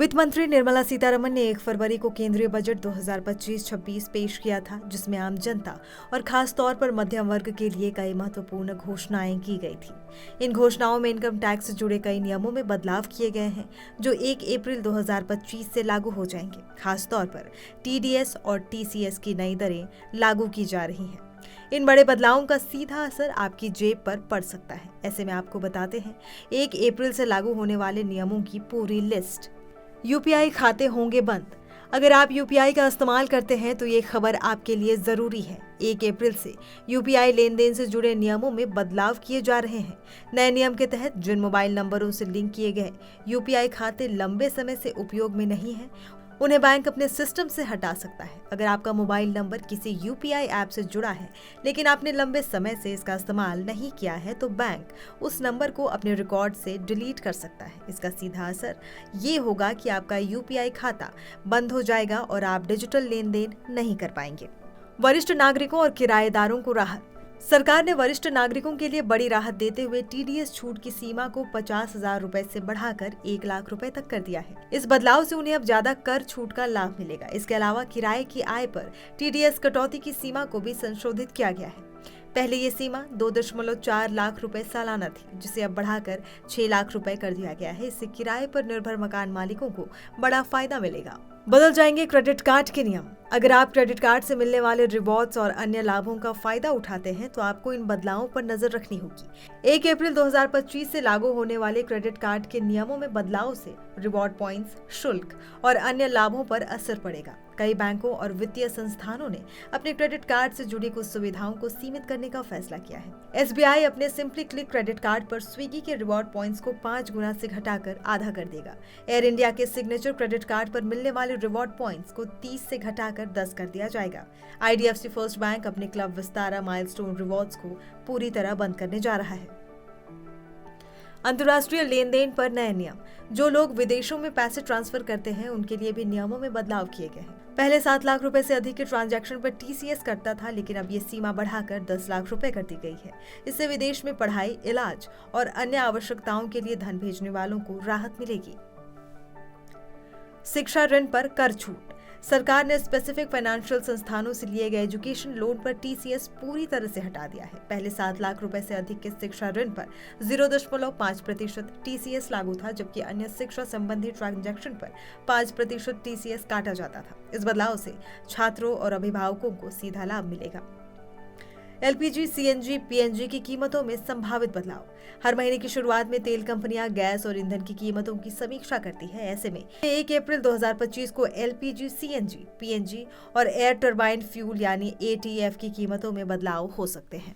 वित्त मंत्री निर्मला सीतारमण ने 1 फरवरी को केंद्रीय बजट 2025-26 पेश किया था, जिसमें आम जनता और खास तौर पर मध्यम वर्ग के लिए कई महत्वपूर्ण घोषणाएं की गई थी। इन घोषणाओं में इनकम टैक्स से जुड़े कई नियमों में बदलाव किए गए हैं, जो 1 अप्रैल 2025 से लागू हो जाएंगे। खास तौर पर टीडीएस और टीसीएस की नई दरें लागू की जा रही हैं। इन बड़े बदलावों का सीधा असर आपकी जेब पर पड़ सकता है। ऐसे में आपको बताते हैं 1 अप्रैल से लागू होने वाले नियमों की पूरी लिस्ट। यूपीआई खाते होंगे बंद। अगर आप यूपीआई का इस्तेमाल करते हैं तो ये खबर आपके लिए जरूरी है। 1 अप्रैल से यूपीआई लेन देन से जुड़े नियमों में बदलाव किए जा रहे हैं। नए नियम के तहत जिन मोबाइल नंबरों से लिंक किए गए यूपीआई खाते लंबे समय से उपयोग में नहीं है, उन्हें बैंक अपने सिस्टम से हटा सकता है। अगर आपका मोबाइल नंबर किसी यूपीआई ऐप से जुड़ा है, लेकिन आपने लंबे समय से इसका इस्तेमाल नहीं किया है, तो बैंक उस नंबर को अपने रिकॉर्ड से डिलीट कर सकता है। इसका सीधा असर ये होगा कि आपका यूपीआई खाता बंद हो जाएगा और आप डिजिटल लेन देन नहीं कर पाएंगे। वरिष्ठ नागरिकों और किराएदारों को राहत। सरकार ने वरिष्ठ नागरिकों के लिए बड़ी राहत देते हुए टीडीएस छूट की सीमा को 50,000 रुपए से बढ़ाकर 1 लाख रुपए तक कर दिया है। इस बदलाव से उन्हें अब ज्यादा कर छूट का लाभ मिलेगा। इसके अलावा किराए की आय पर टीडीएस कटौती की सीमा को भी संशोधित किया गया है। पहले ये सीमा 2.4 लाख रुपए सालाना थी, जिसे अब बढ़ाकर 6 लाख रुपए कर दिया गया है। इससे किराए पर निर्भर मकान मालिकों को बड़ा फायदा मिलेगा। बदल जाएंगे क्रेडिट कार्ड के नियम। अगर आप क्रेडिट कार्ड से मिलने वाले रिवॉर्ड्स और अन्य लाभों का फायदा उठाते हैं, तो आपको इन बदलावों पर नजर रखनी होगी। 1 अप्रैल 2025 से लागू होने वाले क्रेडिट कार्ड के नियमों में बदलाव से रिवॉर्ड पॉइंट्स, शुल्क और अन्य लाभों पर असर पड़ेगा। कई बैंकों और वित्तीय संस्थानों ने अपने क्रेडिट कार्ड से जुड़ी कुछ सुविधाओं को सीमित करने का फैसला किया है। एसबीआई अपने सिंपली क्लिक क्रेडिट कार्ड पर स्विगी के रिवॉर्ड पॉइंट्स को 5 गुना से घटाकर आधा कर देगा। एयर इंडिया के सिग्नेचर क्रेडिट कार्ड पर मिलने वाले रिवॉर्ड पॉइंट्स को 30 से घटाकर 10 कर दिया जाएगा। आईडीएफसी फर्स्ट बैंक अपने क्लब विस्तारा माइलस्टोन रिवॉर्ड्स को पूरी तरह बंद करने जा रहा है। अंतर्राष्ट्रीय लेन देन पर नए नियम। जो लोग विदेशों में पैसे ट्रांसफर करते हैं, उनके लिए भी नियमों में बदलाव किए गए हैं। पहले 7 लाख रुपए से अधिक के ट्रांजैक्शन पर टीसीएस कटता था, लेकिन अब ये सीमा बढ़ाकर 10 लाख रुपए कर दी गई है। इससे विदेश में पढ़ाई, इलाज और अन्य आवश्यकताओं के लिए धन भेजने वालों को राहत मिलेगी। शिक्षा ऋण पर कर छूट। सरकार ने स्पेसिफिक फाइनेंशियल संस्थानों से लिए गए एजुकेशन लोन पर टीसीएस पूरी तरह से हटा दिया है। पहले 7 लाख रुपए से अधिक के शिक्षा ऋण पर 0.5% टीसीएस लागू था, जबकि अन्य शिक्षा संबंधी ट्रांजैक्शन पर 5% टीसीएस काटा जाता था। इस बदलाव से छात्रों और अभिभावकों को सीधा लाभ मिलेगा। एलपीजी, सीएनजी, पीएनजी की कीमतों में संभावित बदलाव। हर महीने की शुरुआत में तेल कंपनियां गैस और ईंधन की कीमतों की समीक्षा करती है। ऐसे में 1 अप्रैल 2025 को एलपीजी, सीएनजी, पीएनजी और एयर टरबाइन फ्यूल यानी एटीएफ की कीमतों में बदलाव हो सकते हैं।